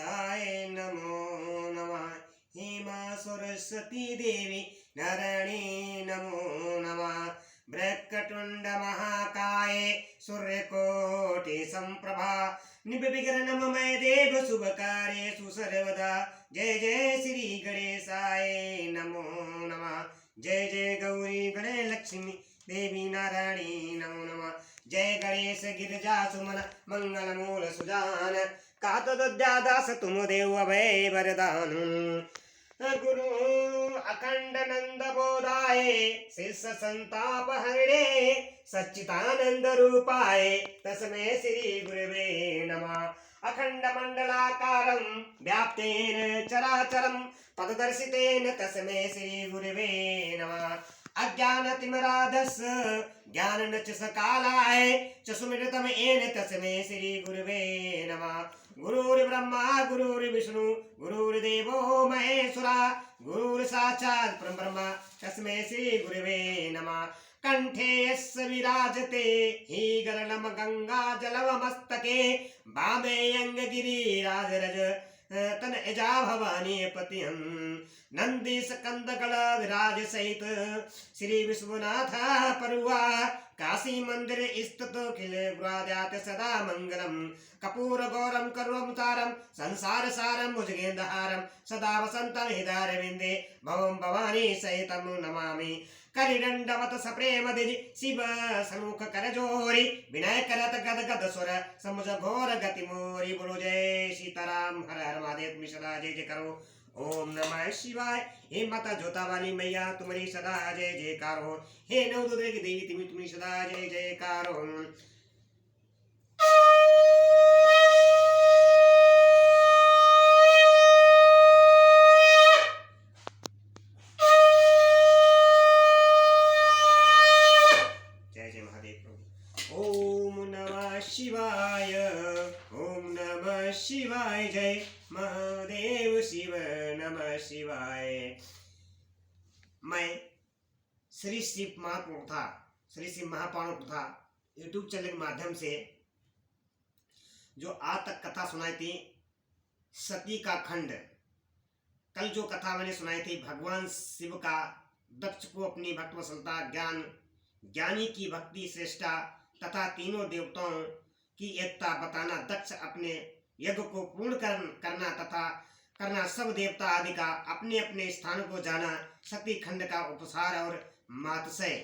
गणेशाय नमो नमः। हेम सरस्वती देवी नारायणी नमो नमः। वक्रतुंड महाकाय सूर्यकोटि संप्रभा निर्विघ्नं मम देव शुभ कार्येषु सर्वदा। जय जय श्री गणेशाय नमो नमः। जय जय गौरी गणेश लक्ष्मी देवी नारायणी नमो नमः। जय गणेश गिरिजा सुमन मंगल मूल सुजान कात दास तुम देव अभय वरदान। गुरु अखंड नंद बोधाय शिष्य संताप हरणे सच्चिदानंद रूपाय तस्मै श्री गुरवे नमः। अखंड मंडलाकारं व्याप्तेन चराचरं पददर्शितेन तस्मै श्री गुरवे नमः। अज्ञानतिमिरान्धस्य ज्ञानञ्जनशलाकया चक्षुरुन्मीलितं येन तस्मै श्री गुरवे नमः। गुरुर्ब्रह्मा गुरुर्विष्णु गुरुर्देवो महेश्वरः गुरुर्साक्षात् परब्रह्म तस्मै श्री गुरवे नमः। कंठे यस्य विराजते हि गरलं गंगाजलमस्तके वामे अंगगिरिराजरज तनजा भवानी पतियं नंदीश कंदकल विराज सहित श्री विश्वनाथ परुआ काशी मंदिर स्थित किल गुराजात सदा मंगलम। कपूर गौरम करुणतारम संसार सारम भुजगेंद्रहारम सदा वसंतं हृदयारविंदे भवं भवानी सहितं नमामि। करिदंडवत सप्रेम दिजि शिव सन्मुख करजोरी विनय करत गद गद सुर समुझ घोर गति मोरी। बोलो जय सीताराम हर हर महादेव मिश्रा जय जय करो। ओम नमः शिवाय। हे माता जोता वाली मैया तुम्हारी सदा जय जयकार हो। हे नवदुर्गा की देवी तुम्हारी सदा जय जयकार हो। जय जय महादेव प्रभु। ओम नमः शिवाय। ओम नमः शिवाय। जय महादेव शिव नमः शिवाय। मैं श्री शिव महापुरुषा श्री शिव महापुरुषा यूट्यूब चैनल के माध्यम से जो आज तक कथा सुनाई थी सती का खंड। कल जो कथा मैंने सुनाई थी भगवान शिव का दक्ष को अपनी भक्त वसलता ज्ञान ज्ञानी की भक्ति श्रेष्ठता तथा तीनों देवताओं की एकता बताना दक्ष अपने यज्ञ को पूर्ण करना तथा करना सब देवता आदि का अपने अपने स्थान को जाना सती खंड का उपसार और मातशय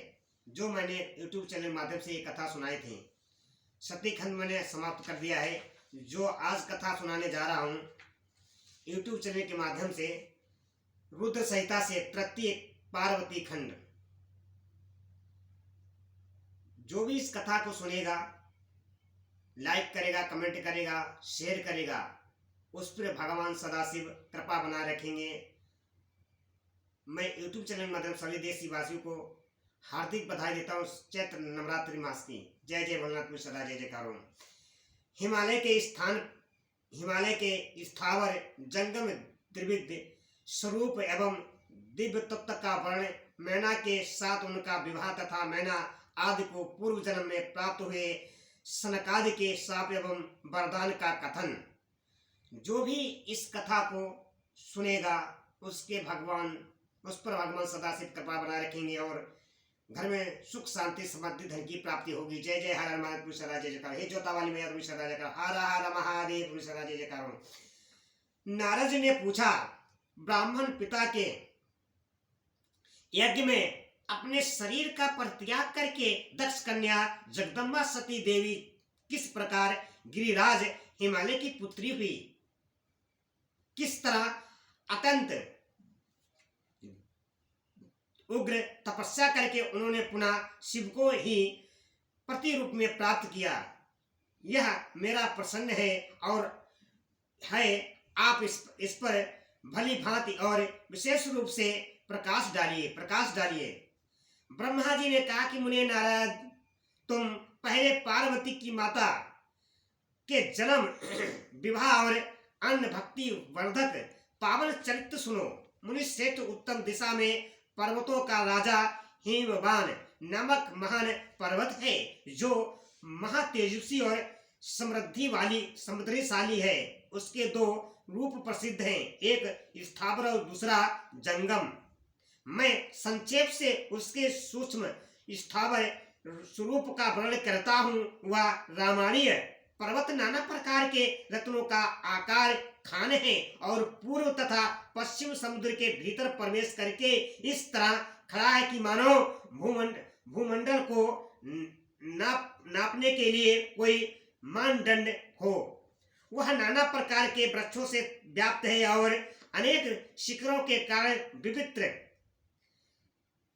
जो मैंने यूट्यूब चैनल के माध्यम से ये कथा सुनाई थी। सती खंड मैंने समाप्त कर दिया है। जो आज कथा सुनाने जा रहा हूँ यूट्यूब चैनल के माध्यम से रुद्र संहिता से तृतीय पार्वती खंड। जो भी इस कथा को सुनेगा लाइक करेगा कमेंट करेगा शेयर करेगा उस पर भगवान सदाशिव कृपा बना रखेंगे। मैं यूट्यूब चैनल के माध्यम सभी देशवासियों को हार्दिक बधाई देता हूँ चैत्र नवरात्रि मास की। जय जय भोलेनाथ में सदा जय जयकार। हिमालय के स्थावर जंगम त्रिविध स्वरूप एवं दिव्य तत्व का वर्ण मैना के साथ उनका विवाह तथा मैना आदि को पूर्व जन्म में प्राप्त हुए सनकादि के शाप एवं वरदान का कथन। जो भी इस कथा को सुनेगा उस पर भगवान सदाशिव कृपा बना रखेंगे और घर में सुख शांति समृद्धि धन की प्राप्ति होगी। जय जय हर हर महादेव सदा जय जयकार। हे जोता वाली मैया सदा जयकार। हर हर महादेव सदा जय जयकार। नारद जी ने पूछा ब्राह्मण पिता के यज्ञ में अपने शरीर का परित्याग करके दक्ष कन्या जगदम्बा सती देवी किस प्रकार गिरिराज हिमालय की पुत्री हुई। किस तरह अत्यंत उग्र तपस्या करके उन्होंने पुनः शिव को ही पति रूप में प्राप्त किया। यह मेरा प्रसन्न है और है आप इस पर भली भांति और विशेष रूप से प्रकाश डालिए। ब्रह्मा जी ने कहा कि मुने नारद तुम पहले पार्वती की माता के जन्म विवाह और अन्य भक्ति वर्धक पावन चरित्र सुनो। मुनि श्रेष्ठ उत्तम दिशा में पर्वतों का राजा हिमवान नामक महान पर्वत है जो महातेजस्वी और समृद्धिशाली है। उसके दो रूप प्रसिद्ध हैं, एक स्थावर और दूसरा जंगम। मैं संक्षेप से उसके सूक्ष्म स्थावर स्वरूप का वर्णन करता हूँ। वह रामायणीय पर्वत नाना प्रकार के रत्नों का आकार खान है और पूर्व तथा पश्चिम समुद्र के भीतर प्रवेश करके इस तरह खड़ा है कि मानो भूमंडल को नापने के लिए कोई मानदंड हो। वह नाना प्रकार के वृक्षों से व्याप्त है और अनेक शिखरों के कारण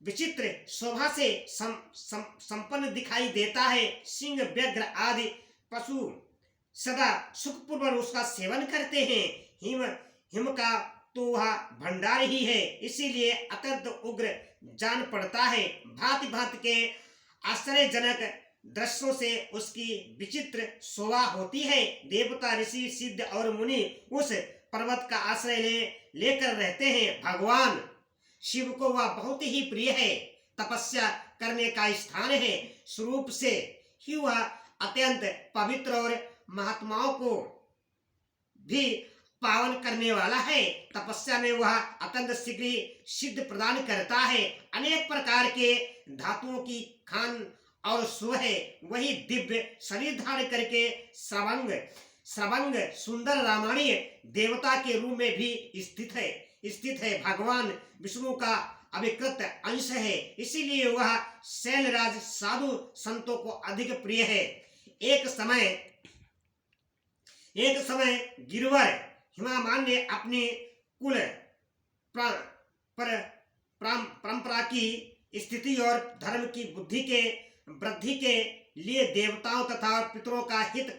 विचित्र शोभा से संपन्न दिखाई देता है। सिंह, व्याघ्र आदि पशु सदा सुखपूर्वक उसका सेवन करते हैं। हिम का तो वह भंडार ही है, इसीलिए अत्यंत उग्र जान पड़ता है। भांति भांति के आश्चर्यजनक दृश्यों से उसकी विचित्र शोभा होती है। देवता, ऋषि, सिद्ध और मुनि उस पर्वत का आश्रय लेकर रहते हैं। भगवान शिव को वह बहुत ही प्रिय है, तपस्या करने का स्थान है। स्वरूप से ही वह अत्यंत पवित्र और महात्माओं को भी पावन करने वाला है। तपस्या में वह अत्यंत शीघ्र सिद्ध प्रदान करता है। अनेक प्रकार के धातुओं की खान और सो है। वही दिव्य शरीर धारण करके श्रवंग सुंदर रामायणीय देवता के रूप में भी स्थित है। भगवान विष्णु का अभिकृत अंश है, इसीलिए वह शैलराज साधु संतों को अधिक प्रिय है। एक समय गिरवर हिमामान ने अपनी कुल परंपरा की स्थिति और धर्म की बुद्धि के वृद्धि के लिए देवताओं तथा पितरों का हित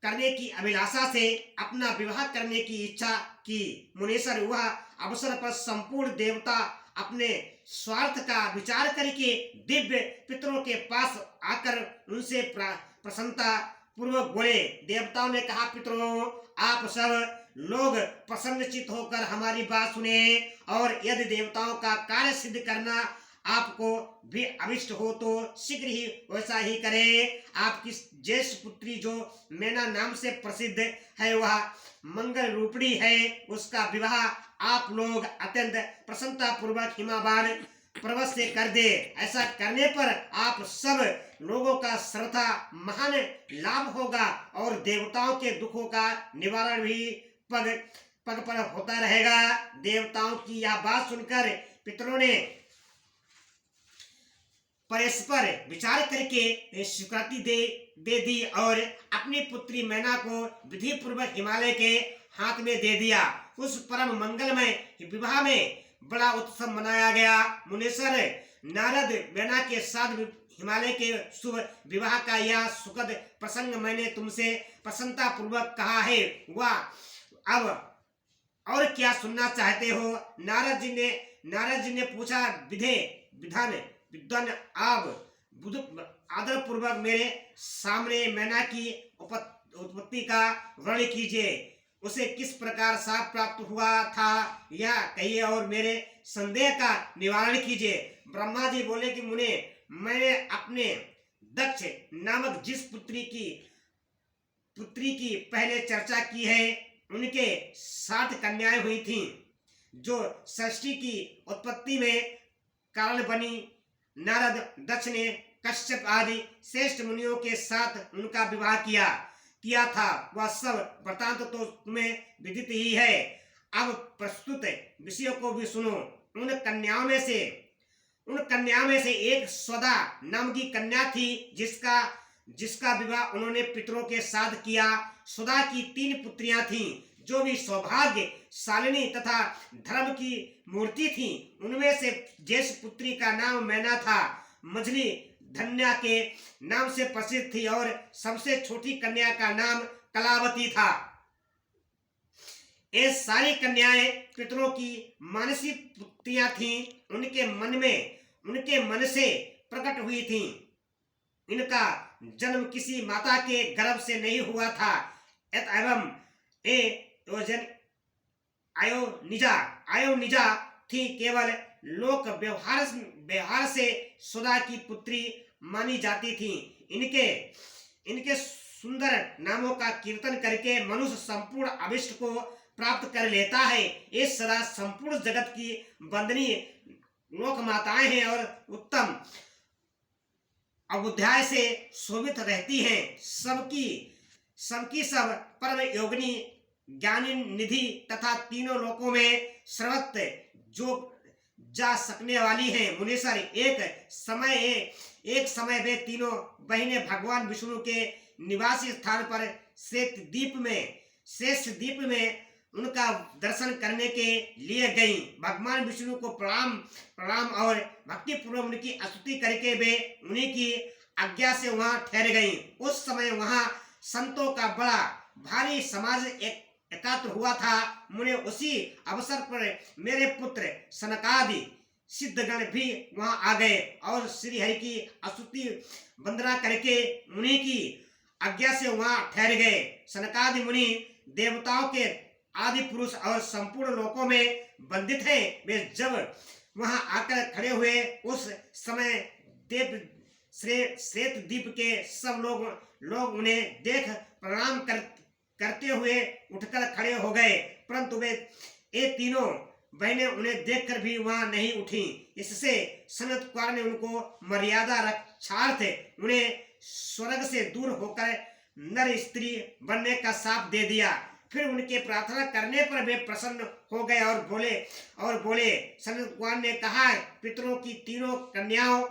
करने की अभिलाषा से अपना विवाह करने की इच्छा की। मुनीश्वर वह अवसर पर संपूर्ण देवता अपने स्वार्थ का विचार करके दिव्य पितरों के पास आकर उनसे प्रसन्नता पूर्वक बोले। देवताओं ने कहा, पितरों, आप सब लोग प्रसन्नचित होकर हमारी बात सुने और यदि देवताओं का कार्य सिद्ध करना आपको भी अभिष्ट हो तो शीघ्र ही वैसा ही करें। आपकी ज्येष्ठ पुत्री जो मैना नाम से प्रसिद्ध है वह मंगल रूपणी है, उसका विवाह आप लोग अत्यंत प्रसन्नता पूर्वक हिमाबान पर्वत से कर दे। ऐसा करने पर आप सब लोगों का सर्वथा महान लाभ होगा और देवताओं के दुखों का निवारण भी पग पर होता रहेगा। देवताओं की यह बात सुनकर पितरों ने परस्पर विचार करके स्वीकृति दे दी और अपनी पुत्री मैना को विधि पूर्वक हिमालय के हाथ में दे दिया। उस परम मंगलमय विवाह में बड़ा उत्सव मनाया गया। मुनीश्वर नारद मैना के साथ हिमालय के शुभ विवाह का यह सुखद प्रसंग मैंने तुमसे प्रसन्नता पूर्वक कहा है। वह अब और क्या सुनना चाहते हो? नारद जी ने पूछा, विद्वान आप आदर पूर्वक मेरे सामने मैना की उत्पत्ति का वर्णन कीजिए। उसे किस प्रकार शाप प्राप्त हुआ था यह कहिए और मेरे संदेह का निवारण कीजिए। ब्रह्मा जी बोले कि मुने, मैंने अपने दक्ष नामक जिस पुत्री की पहले चर्चा की है उनके 7 कन्याएं हुई थीं, जो सृष्टि की उत्पत्ति में कारण बनी। नारद दक्ष ने कश्यप आदि श्रेष्ठ मुनियों के साथ उनका विवाह किया था। वह सब वृतांत तो तुम्हें विदित ही है। अब प्रस्तुत विषयों को भी सुनो। उन कन्याओं में से एक स्वदा नाम की कन्या थी, जिसका विवाह उन्होंने पितरों के साथ किया। स्वदा की 3 पुत्रियां थीं, जो भी सौभाग्य शालिनी तथा धर्म की मूर्ति थी। उनमें से ज्येष्ठ पुत्री का नाम मैना था, मझली धन्या के नाम से प्रसिद्ध थी और सबसे छोटी कन्या का नाम कलावती था। ये सारी कन्याएं पितरों की मानसी पुत्रियां थीं, उनके मन से प्रकट हुई थीं। इनका जन्म किसी माता के गर्भ से नहीं हुआ था। एवं आयोनिजा थी, केवल लोक व्यवहार से सुधा की पुत्री मानी जाती थी। इनके सुंदर नामों का कीर्तन करके मनुष्य संपूर्ण अभिष्ट को प्राप्त कर लेता है। ये सदा संपूर्ण जगत की वंदनीय लोक माताएं हैं और उत्तम अबुध्याय से शोभित रहती हैं। सबकी सब परम योगिनी ज्ञानी निधि तथा तीनों लोकों में सर्वत्र जो जा सकने वाली हैं। मुनीश्वर एक समय वे तीनों बहनें भगवान विष्णु के निवासी स्थान पर श्रेष्ठ द्वीप में उनका दर्शन करने के लिए गईं। भगवान विष्णु को प्रणाम और भक्ति पूर्वक उनकी स्तुति करके वे उन्हीं की आज्ञा से वहां ठहर गईं। उस समय वहां संतों का बड़ा भारी समाज एकत्र हुआ था। मुने उसी अवसर पर मेरे पुत्र सनकादि सिद्धगण भी वहां आ गए और श्री हरि की स्तुति वंदना करके मुनि की आज्ञा से वहां ठहर गए। सनकादि मुनि देवताओं के आदि पुरुष और संपूर्ण लोकों में बंदित हैं। वे जब वहां आकर खड़े हुए उस समय देव श्वेत द्वीप के सब लोग उन्हें देख प्रणाम करते हुए उठकर खड़े हो गए, परंतु वे ये तीनों बहनें उन्हें देखकर भी वहां नहीं उठी। इससे सनत कुमार ने उनको मर्यादा रक्षार्थ उन्हें स्वर्ग से दूर होकर नर स्त्री बनने का शाप दे दिया। फिर उनके प्रार्थना करने पर वे प्रसन्न हो गए और बोले सनत कुमार ने कहा, पितरों की तीनों कन्याओं,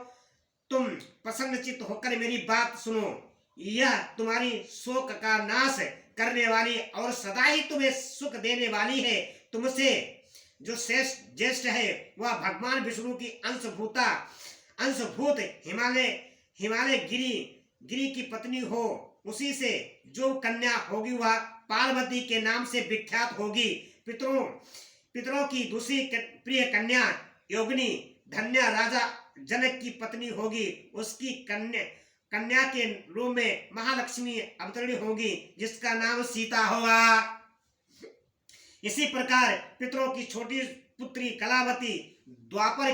तुम प्रसन्नचित्त होकर मेरी बात सुनो। यह तुम्हारी शोक का नाश करने वाली और सदा ही तुम्हें सुख देने वाली है। तुमसे जो ज्येष्ठ है वह भगवान विष्णु की अंशभूत हिमालय गिरी की पत्नी हो। उसी से जो कन्या होगी वह पार्वती के नाम से विख्यात होगी। पितरों की दूसरी प्रिय कन्या योगिनी धन्या राजा जनक की पत्नी होगी। उसकी कन्या के रूप में महालक्ष्मी अवतरणी होगी, जिसका नाम सीता होगा। इसी प्रकार पितरों की छोटी पुत्री कलावती द्वापर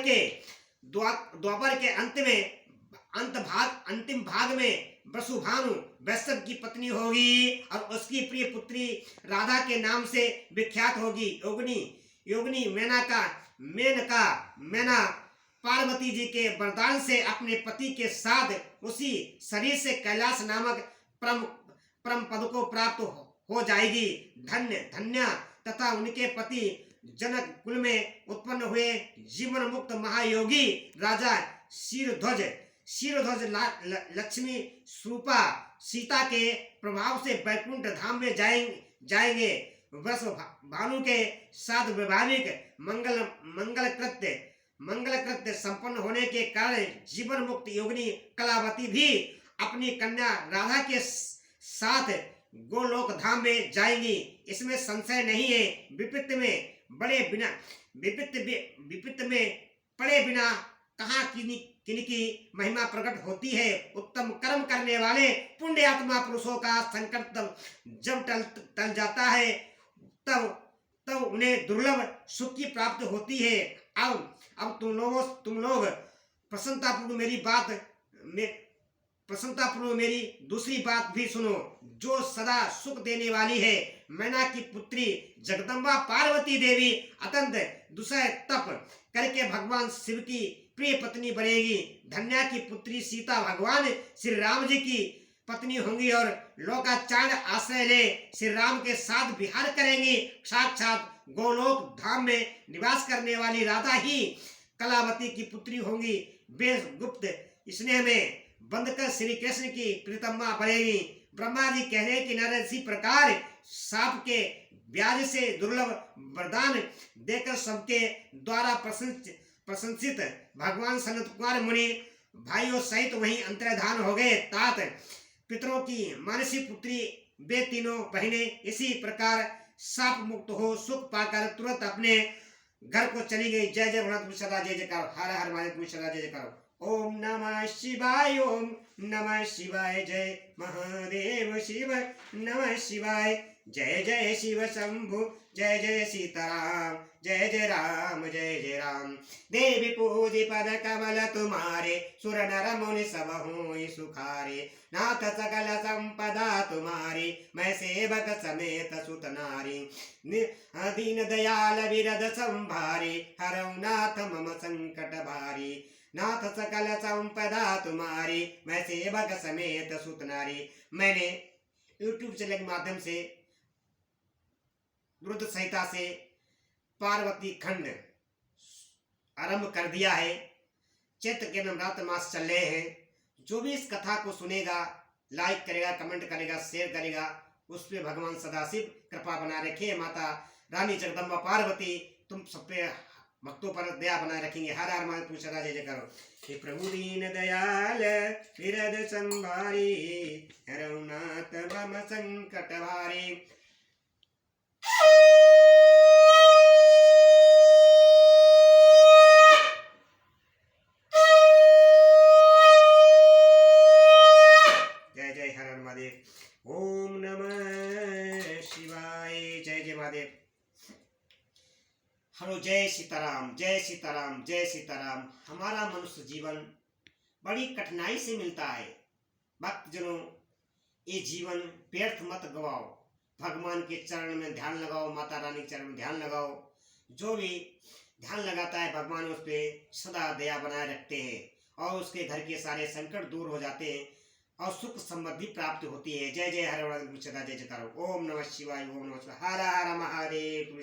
के अंतिम भाग में वसुभानु वैश्व की पत्नी होगी और उसकी प्रिय पुत्री राधा के नाम से विख्यात होगी। योगिनी मेनका पार्वती जी के वरदान से अपने पति के साथ उसी शरीर से कैलाश नामक परम पद को प्राप्त हो जाएगी। धन्या तथा उनके पति जनक कुल में उत्पन्न हुए जीवन मुक्त महायोगी राजा शीरध्वज लक्ष्मी स्वरूपा सीता के प्रभाव से वैकुंठ धाम में जाएंगे। वृष भानु के साथ वैवाहिक मंगल कृत्य संपन्न होने के कारण जीवन मुक्त योगिनी कलावती भी अपनी कन्या राधा के साथ गोलोक धाम में जाएंगी। इसमें संशय नहीं है। विपत्ति में पड़े बिना कहाँ किनकी महिमा प्रकट होती है। उत्तम कर्म करने वाले पुण्य आत्मा पुरुषों का संकट जब टल जाता है तब उन्हें दुर्लभ सुख की प्राप्ति होती है। अब तुम लोग प्रसन्नतापूर्वक मेरी दूसरी बात भी सुनो, जो सदा सुख देने वाली है। मैना की पुत्री जगदम्बा पार्वती देवी अत्यंत दुसह तप करके भगवान शिव की प्रिय पत्नी बनेगी। धन्या की पुत्री सीता भगवान श्री राम जी की पत्नी होंगी और लोकाचार आश्रय ले श्री राम के साथ विहार करेंगी। साक्षात गोलोक धाम में निवास करने वाली राधा ही कलावती की पुत्री होंगी। वे गुप्त स्नेह में बंधकर श्री कृष्ण की प्रीतमा बनेगी। ब्रह्मा जी कह रहे कि नारद इसी प्रकार सांप के ब्याज से दुर्लभ वरदान देकर सबके द्वारा प्रशंसित भगवान सनत कुमार मुनि भाइयों सहित वहीं अंतर्धान हो गए। तात पितरों की मानसी पुत्री वे तीनों बहनें इसी प्रकार साप मुक्त हो सुख पाकर तुरंत अपने घर को चली गई। जय जय भगवान सदा जय जयकार। हर हर महादेव सदा जय जयकार। ओम नमः शिवाय। ओम नमः शिवाय। जय महादेव शिव नमः शिवाय। जय जय शिव शंभु जय जय सीताराम जय जय राम जय जय राम। देवी पूजी पद कमल तुम्हारे सुर नर मुनि सब हुई सुखारे। नाथ सकल संपदा तुम्हारी मैं सेवक समेत सुत नारी। दीन दयाल विरद संभारी हरौ नाथ मम संकट भारी। नाथ सकल संपदा तुम्हारी मैं सेवक समेत सुत नारी। मैंने YouTube चैनल के माध्यम से रुद्र संहिता से पार्वती खंड आरंभ कर दिया है। चैत्र के नवरात्र मास चल रहे हैं। जो भी इस कथा को सुनेगा, लाइक करेगा, कमेंट करेगा, शेयर करेगा, उस पे भगवान सदाशिव कृपा बना रखे। माता रानी जगदम्बा पार्वती तुम सब पे भक्तों पर दया बनाए रखेंगे। हर हर महादेव पूछा जय जय करो। हे प्रभु दीन दयाल विरद संभारी हरौ नाथ मम संकट भारी। जय जय हर हर महादेव। ओम नमः शिवाय। जय जय महादेव। हेलो, जय सीताराम जय सीताराम जय सीताराम। हमारा मनुष्य जीवन बड़ी कठिनाई से मिलता है। भक्तजनों, ये जीवन व्यर्थ मत गवाओ। भगवान के चरण में ध्यान लगाओ, माता रानी के चरण में ध्यान लगाओ। जो भी ध्यान लगाता है भगवान उस पर सदा दया बनाए रखते हैं और उसके घर के सारे संकट दूर हो जाते हैं और सुख समृद्धि प्राप्त होती है। जय जय हर हर जय जय करो। ओम नमः शिवाय ओम नमः शिवाय। हर हर महादेव।